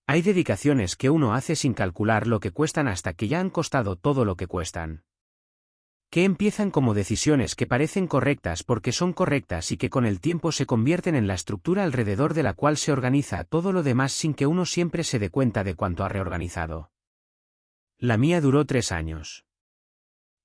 Hay dedicaciones que uno hace sin calcular lo que cuestan hasta que ya han costado todo lo que cuestan. Que empiezan como decisiones que parecen correctas porque son correctas y que con el tiempo se convierten en la estructura alrededor de la cual se organiza todo lo demás sin que uno siempre se dé cuenta de cuánto ha reorganizado. La mía duró 3 años.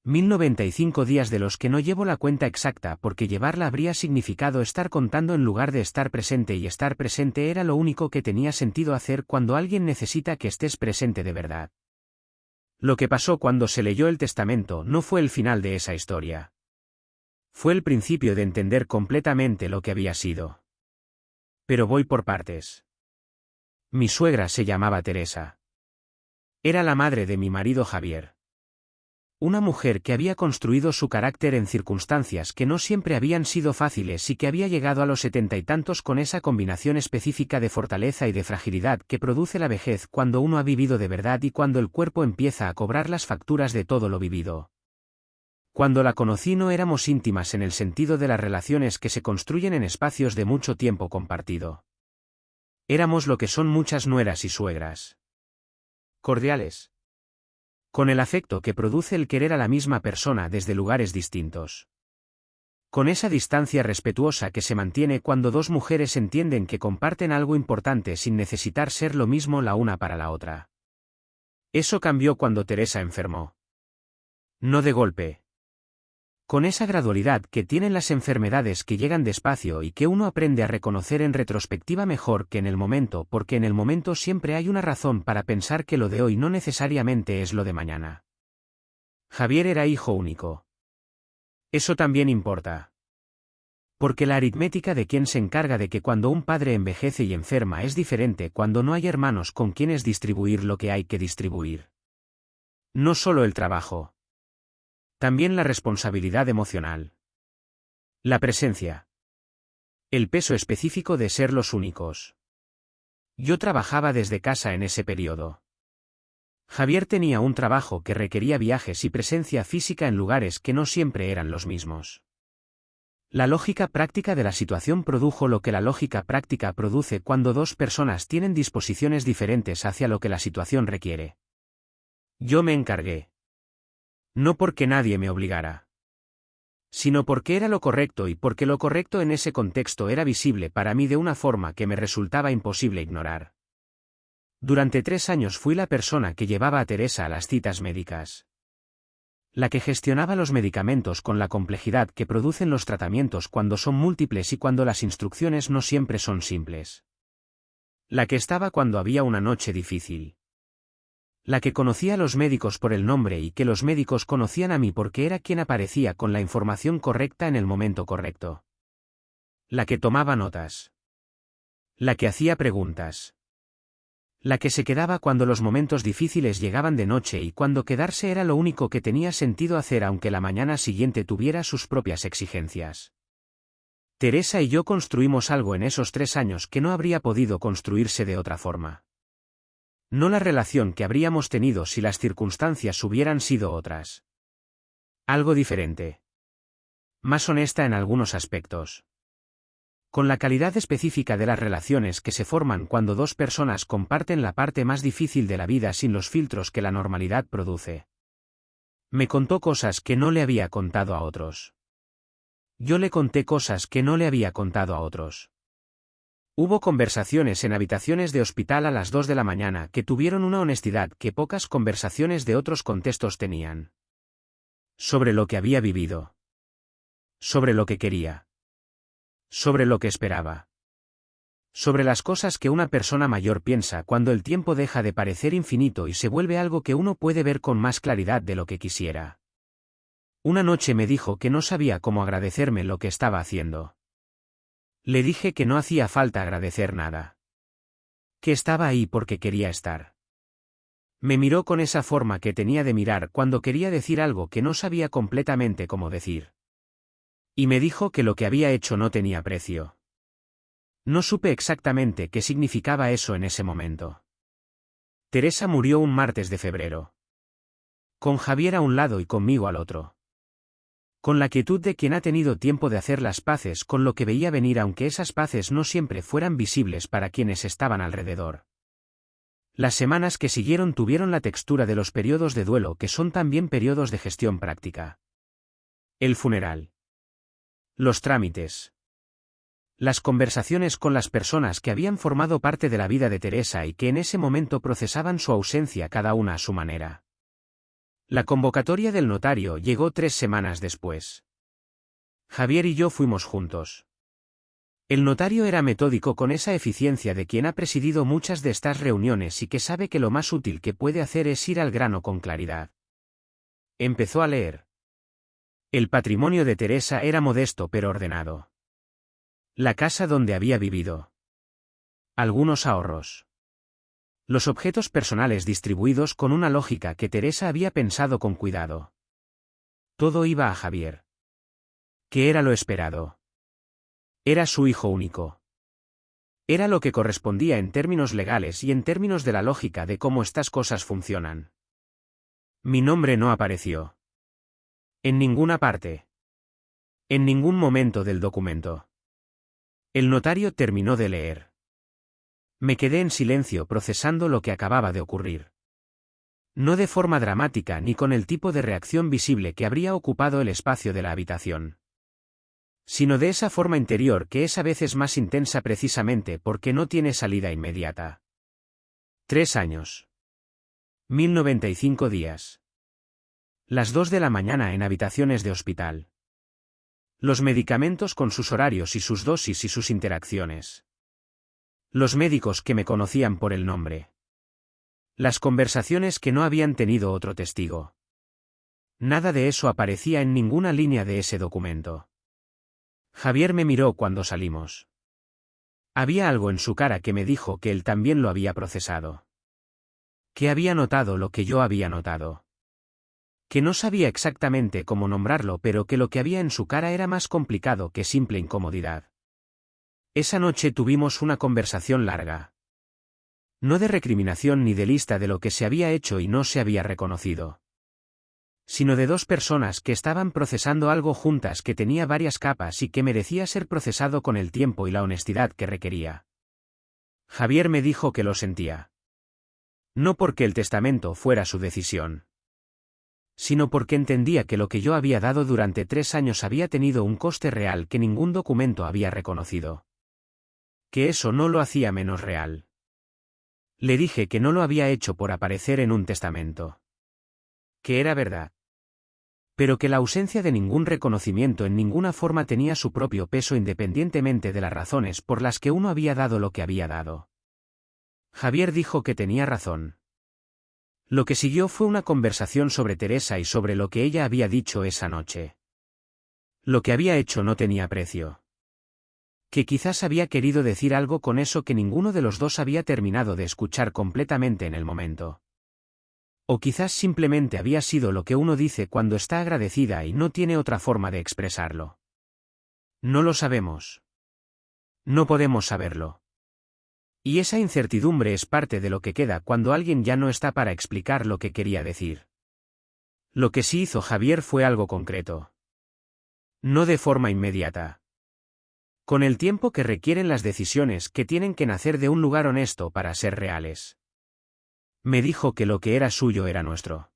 1095 días de los que no llevo la cuenta exacta porque llevarla habría significado estar contando en lugar de estar presente y estar presente era lo único que tenía sentido hacer cuando alguien necesita que estés presente de verdad. Lo que pasó cuando se leyó el testamento no fue el final de esa historia. Fue el principio de entender completamente lo que había sido. Pero voy por partes. Mi suegra se llamaba Teresa. Era la madre de mi marido Javier. Una mujer que había construido su carácter en circunstancias que no siempre habían sido fáciles y que había llegado a los 70 y tantos con esa combinación específica de fortaleza y de fragilidad que produce la vejez cuando uno ha vivido de verdad y cuando el cuerpo empieza a cobrar las facturas de todo lo vivido. Cuando la conocí no éramos íntimas en el sentido de las relaciones que se construyen en espacios de mucho tiempo compartido. Éramos lo que son muchas nueras y suegras. Cordiales. Con el afecto que produce el querer a la misma persona desde lugares distintos. Con esa distancia respetuosa que se mantiene cuando dos mujeres entienden que comparten algo importante sin necesitar ser lo mismo la una para la otra. Eso cambió cuando Teresa enfermó. No de golpe. Con esa gradualidad que tienen las enfermedades que llegan despacio y que uno aprende a reconocer en retrospectiva mejor que en el momento, porque en el momento siempre hay una razón para pensar que lo de hoy no necesariamente es lo de mañana. Javier era hijo único. Eso también importa. Porque la aritmética de quien se encarga de que cuando un padre envejece y enferma es diferente cuando no hay hermanos con quienes distribuir lo que hay que distribuir. No solo el trabajo. También la responsabilidad emocional. La presencia. El peso específico de ser los únicos. Yo trabajaba desde casa en ese periodo. Javier tenía un trabajo que requería viajes y presencia física en lugares que no siempre eran los mismos. La lógica práctica de la situación produjo lo que la lógica práctica produce cuando dos personas tienen disposiciones diferentes hacia lo que la situación requiere. Yo me encargué. No porque nadie me obligara. Sino porque era lo correcto y porque lo correcto en ese contexto era visible para mí de una forma que me resultaba imposible ignorar. Durante 3 años fui la persona que llevaba a Teresa a las citas médicas. La que gestionaba los medicamentos con la complejidad que producen los tratamientos cuando son múltiples y cuando las instrucciones no siempre son simples. La que estaba cuando había una noche difícil. La que conocía a los médicos por el nombre y que los médicos conocían a mí porque era quien aparecía con la información correcta en el momento correcto. La que tomaba notas. La que hacía preguntas. La que se quedaba cuando los momentos difíciles llegaban de noche y cuando quedarse era lo único que tenía sentido hacer aunque la mañana siguiente tuviera sus propias exigencias. Teresa y yo construimos algo en esos 3 años que no habría podido construirse de otra forma. No la relación que habríamos tenido si las circunstancias hubieran sido otras. Algo diferente. Más honesta en algunos aspectos. Con la calidad específica de las relaciones que se forman cuando dos personas comparten la parte más difícil de la vida sin los filtros que la normalidad produce. Me contó cosas que no le había contado a otros. Yo le conté cosas que no le había contado a otros. Hubo conversaciones en habitaciones de hospital a las 2 de la mañana que tuvieron una honestidad que pocas conversaciones de otros contextos tenían. Sobre lo que había vivido. Sobre lo que quería. Sobre lo que esperaba. Sobre las cosas que una persona mayor piensa cuando el tiempo deja de parecer infinito y se vuelve algo que uno puede ver con más claridad de lo que quisiera. Una noche me dijo que no sabía cómo agradecerme lo que estaba haciendo. Le dije que no hacía falta agradecer nada. Que estaba ahí porque quería estar. Me miró con esa forma que tenía de mirar cuando quería decir algo que no sabía completamente cómo decir. Y me dijo que lo que había hecho no tenía precio. No supe exactamente qué significaba eso en ese momento. Teresa murió un martes de febrero. Con Javier a un lado y conmigo al otro. Con la quietud de quien ha tenido tiempo de hacer las paces con lo que veía venir aunque esas paces no siempre fueran visibles para quienes estaban alrededor. Las semanas que siguieron tuvieron la textura de los periodos de duelo, que son también periodos de gestión práctica. El funeral. Los trámites. Las conversaciones con las personas que habían formado parte de la vida de Teresa y que en ese momento procesaban su ausencia cada una a su manera. La convocatoria del notario llegó 3 semanas después. Javier y yo fuimos juntos. El notario era metódico, con esa eficiencia de quien ha presidido muchas de estas reuniones y que sabe que lo más útil que puede hacer es ir al grano con claridad. Empezó a leer. El patrimonio de Teresa era modesto pero ordenado. La casa donde había vivido. Algunos ahorros. Los objetos personales distribuidos con una lógica que Teresa había pensado con cuidado. Todo iba a Javier. ¿Qué era lo esperado? Era su hijo único. Era lo que correspondía en términos legales y en términos de la lógica de cómo estas cosas funcionan. Mi nombre no apareció. En ninguna parte. En ningún momento del documento. El notario terminó de leer. Me quedé en silencio procesando lo que acababa de ocurrir. No de forma dramática ni con el tipo de reacción visible que habría ocupado el espacio de la habitación, sino de esa forma interior que es a veces más intensa precisamente porque no tiene salida inmediata. 3 años. 1095 días. Las 2 de la mañana en habitaciones de hospital. Los medicamentos con sus horarios y sus dosis y sus interacciones. Los médicos que me conocían por el nombre. Las conversaciones que no habían tenido otro testigo. Nada de eso aparecía en ninguna línea de ese documento. Javier me miró cuando salimos. Había algo en su cara que me dijo que él también lo había procesado. Que había notado lo que yo había notado. Que no sabía exactamente cómo nombrarlo, pero que lo que había en su cara era más complicado que simple incomodidad. Esa noche tuvimos una conversación larga. No de recriminación ni de lista de lo que se había hecho y no se había reconocido, sino de 2 personas que estaban procesando algo juntas que tenía varias capas y que merecía ser procesado con el tiempo y la honestidad que requería. Javier me dijo que lo sentía. No porque el testamento fuera su decisión, sino porque entendía que lo que yo había dado durante 3 años había tenido un coste real que ningún documento había reconocido. Que eso no lo hacía menos real. Le dije que no lo había hecho por aparecer en un testamento. Que era verdad. Pero que la ausencia de ningún reconocimiento en ninguna forma tenía su propio peso independientemente de las razones por las que uno había dado lo que había dado. Javier dijo que tenía razón. Lo que siguió fue una conversación sobre Teresa y sobre lo que ella había dicho esa noche. Lo que había hecho no tenía precio. Que quizás había querido decir algo con eso que ninguno de los dos había terminado de escuchar completamente en el momento. O quizás simplemente había sido lo que uno dice cuando está agradecida y no tiene otra forma de expresarlo. No lo sabemos. No podemos saberlo. Y esa incertidumbre es parte de lo que queda cuando alguien ya no está para explicar lo que quería decir. Lo que sí hizo Javier fue algo concreto. No de forma inmediata. Con el tiempo que requieren las decisiones que tienen que nacer de un lugar honesto para ser reales. Me dijo que lo que era suyo era nuestro.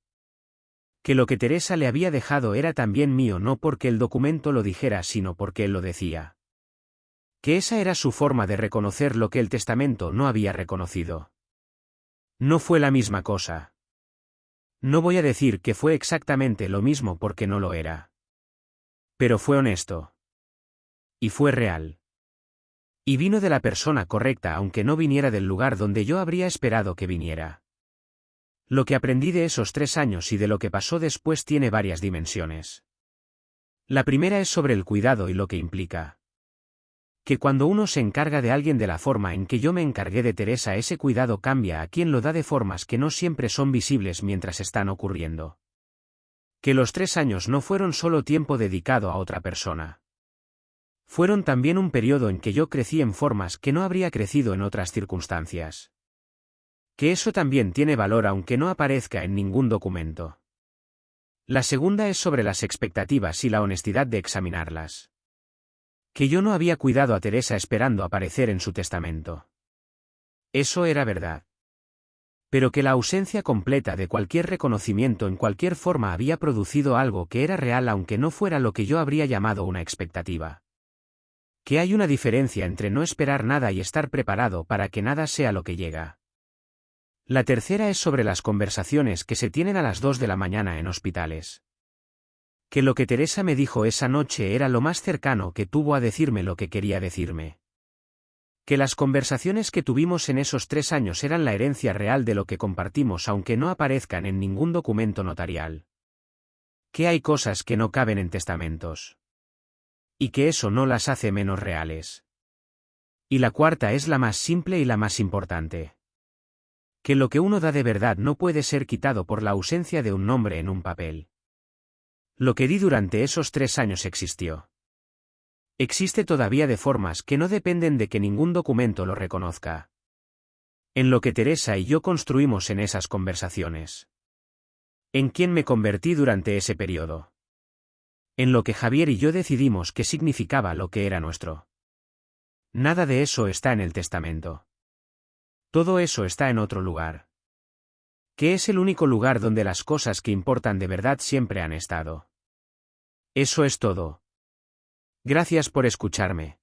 Que lo que Teresa le había dejado era también mío, no porque el documento lo dijera, sino porque él lo decía. Que esa era su forma de reconocer lo que el testamento no había reconocido. No fue la misma cosa. No voy a decir que fue exactamente lo mismo porque no lo era. Pero fue honesto. Y fue real. Y vino de la persona correcta aunque no viniera del lugar donde yo habría esperado que viniera. Lo que aprendí de esos 3 años y de lo que pasó después tiene varias dimensiones. La primera es sobre el cuidado y lo que implica. Que cuando uno se encarga de alguien de la forma en que yo me encargué de Teresa, ese cuidado cambia a quien lo da de formas que no siempre son visibles mientras están ocurriendo. Que los 3 años no fueron solo tiempo dedicado a otra persona. Fueron también un periodo en que yo crecí en formas que no habría crecido en otras circunstancias. Que eso también tiene valor aunque no aparezca en ningún documento. La segunda es sobre las expectativas y la honestidad de examinarlas. Que yo no había cuidado a Teresa esperando aparecer en su testamento. Eso era verdad. Pero que la ausencia completa de cualquier reconocimiento en cualquier forma había producido algo que era real aunque no fuera lo que yo habría llamado una expectativa. Que hay una diferencia entre no esperar nada y estar preparado para que nada sea lo que llega. La tercera es sobre las conversaciones que se tienen a las 2 de la mañana en hospitales. Que lo que Teresa me dijo esa noche era lo más cercano que tuvo a decirme lo que quería decirme. Que las conversaciones que tuvimos en esos 3 años eran la herencia real de lo que compartimos aunque no aparezcan en ningún documento notarial. Que hay cosas que no caben en testamentos. Y que eso no las hace menos reales. Y la cuarta es la más simple y la más importante. Que lo que uno da de verdad no puede ser quitado por la ausencia de un nombre en un papel. Lo que di durante esos 3 años existió. Existe todavía de formas que no dependen de que ningún documento lo reconozca. En lo que Teresa y yo construimos en esas conversaciones. En quién me convertí durante ese periodo. En lo que Javier y yo decidimos qué significaba lo que era nuestro. Nada de eso está en el testamento. Todo eso está en otro lugar. Que es el único lugar donde las cosas que importan de verdad siempre han estado. Eso es todo. Gracias por escucharme.